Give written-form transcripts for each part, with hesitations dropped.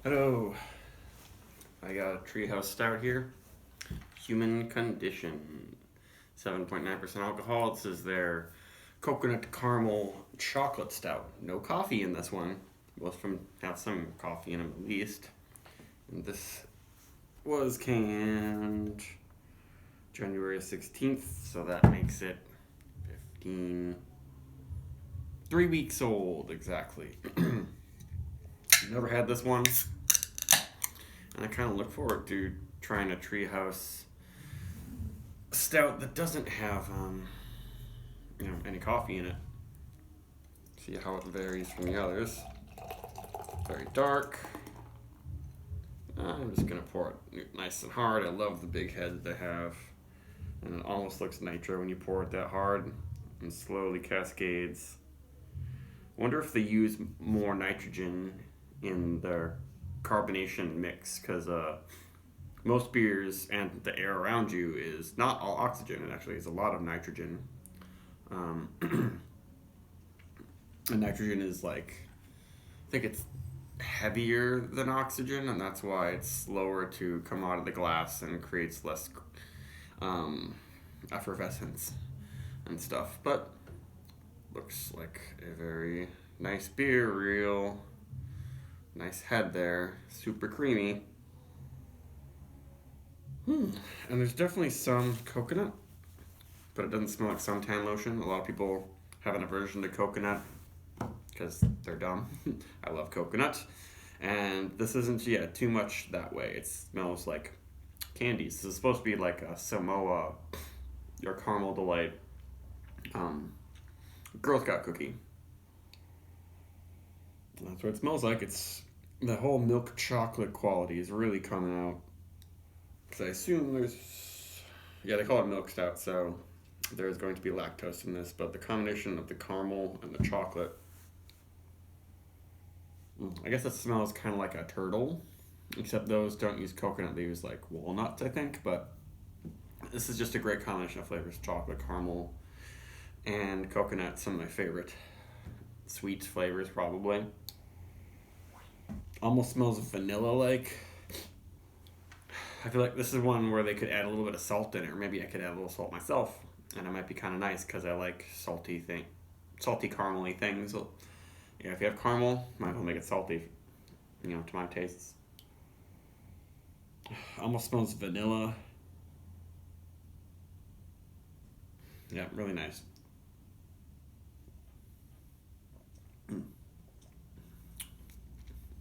Hello, I got a Treehouse Stout here. Human Condition. 7.9% alcohol. This is their coconut caramel chocolate stout. No coffee in this one. Most of them have some coffee in them at least. And this was canned January 16th, so that makes it 15. 3 weeks old, exactly. Never had this one. And I kind of look forward to trying a Treehouse Stout that doesn't have, any coffee in it. See how it varies from the others. Very dark. I'm just gonna pour it nice and hard. I love the big head that they have, and it almost looks nitro when you pour it that hard, and slowly cascades. I wonder if they use more nitrogen in their carbonation mix, because most beers and the air around you is not all oxygen. It actually is a lot of nitrogen. And nitrogen is like, I think it's heavier than oxygen, and that's why it's slower to come out of the glass and creates less effervescence and stuff. But looks like a very nice beer, real nice head there, super creamy. And there's definitely some coconut, but it doesn't smell like suntan lotion. A lot of people have an aversion to coconut because they're dumb. I love coconut. And this isn't, too much that way. It smells like candies. This is supposed to be like a Samoa or Caramel Delight Girl Scout cookie. That's what it smells like. It's the whole milk chocolate quality is really coming out. Because I assume they call it milk stout, so there's going to be lactose in this, but the combination of the caramel and the chocolate, I guess it smells kind of like a turtle, except those don't use coconut, they use like walnuts, I think, but this is just a great combination of flavors, chocolate, caramel, and coconut, some of my favorite sweet flavors probably. Almost smells vanilla-like. I feel like this is one where they could add a little bit of salt in it, or maybe I could add a little salt myself, and it might be kind of nice because I like salty caramely things. So, if you have caramel, might as well make it salty, to my tastes. Almost smells vanilla. Yeah, really nice.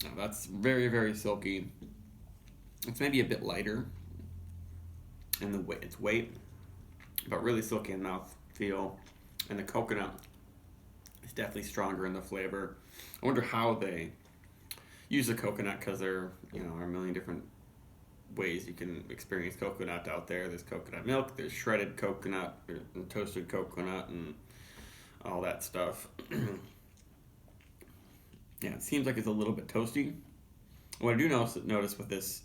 Now, that's very, very silky. It's maybe a bit lighter in its weight, but really silky in mouth feel. And the coconut is definitely stronger in the flavor. I wonder how they use the coconut, because there are a million different ways you can experience coconut out there. There's coconut milk, there's shredded coconut, and toasted coconut, and all that stuff. Yeah, it seems like it's a little bit toasty. What I do notice with this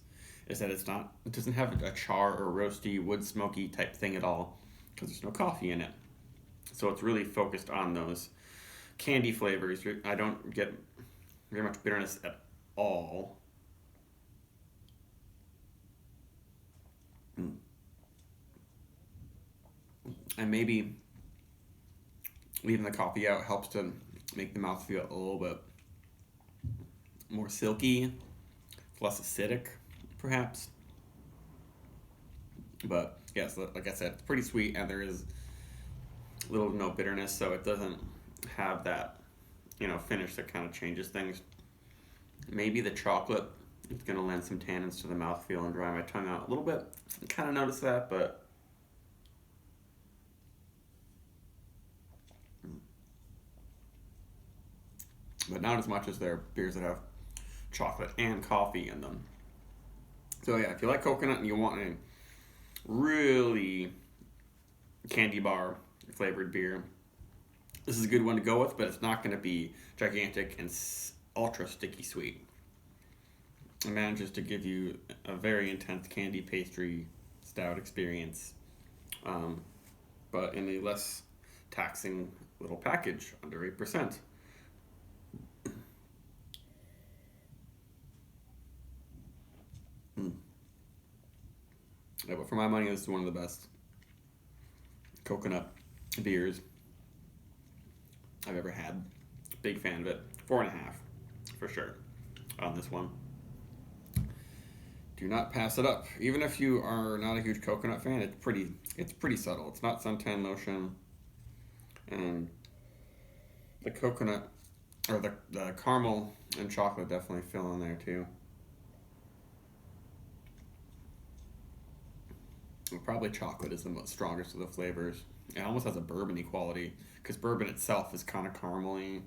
is that it doesn't have a char or roasty, wood smoky type thing at all, because there's no coffee in it. So it's really focused on those candy flavors. I don't get very much bitterness at all. And maybe leaving the coffee out helps to make the mouth feel a little bit more silky, less acidic, perhaps. But yes, like I said, it's pretty sweet, and there is little to no bitterness, so it doesn't have that, finish that kind of changes things. Maybe the chocolate is going to lend some tannins to the mouthfeel and dry my tongue out a little bit. I kind of noticed that, but not as much as their beers that have chocolate and coffee in them. So yeah, if you like coconut and you want a really candy bar flavored beer, this is a good one to go with, but it's not going to be gigantic and ultra sticky sweet. It manages to give you a very intense candy pastry stout experience, but in a less taxing little package, under 8%. Yeah, but for my money, this is one of the best coconut beers I've ever had. Big fan of it. 4.5 for sure on this one. Do not pass it up. Even if you are not a huge coconut fan, it's pretty subtle. It's not suntan lotion, and the coconut or the caramel and chocolate definitely fill in there too. And probably chocolate is the most strongest of the flavors. It almost has a bourbony quality because bourbon itself is kind of caramely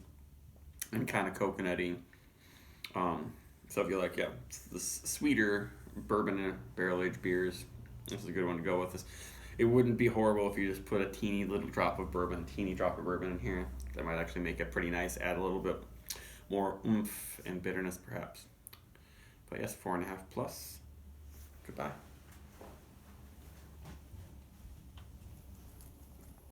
and kind of coconutty. So if you like, yeah, the sweeter bourbon barrel aged beers, this is a good one to go with. This, it wouldn't be horrible if you just put a teeny drop of bourbon in here. That might actually make it pretty nice. Add a little bit more oomph and bitterness, perhaps. But yes, 4.5 plus. Goodbye.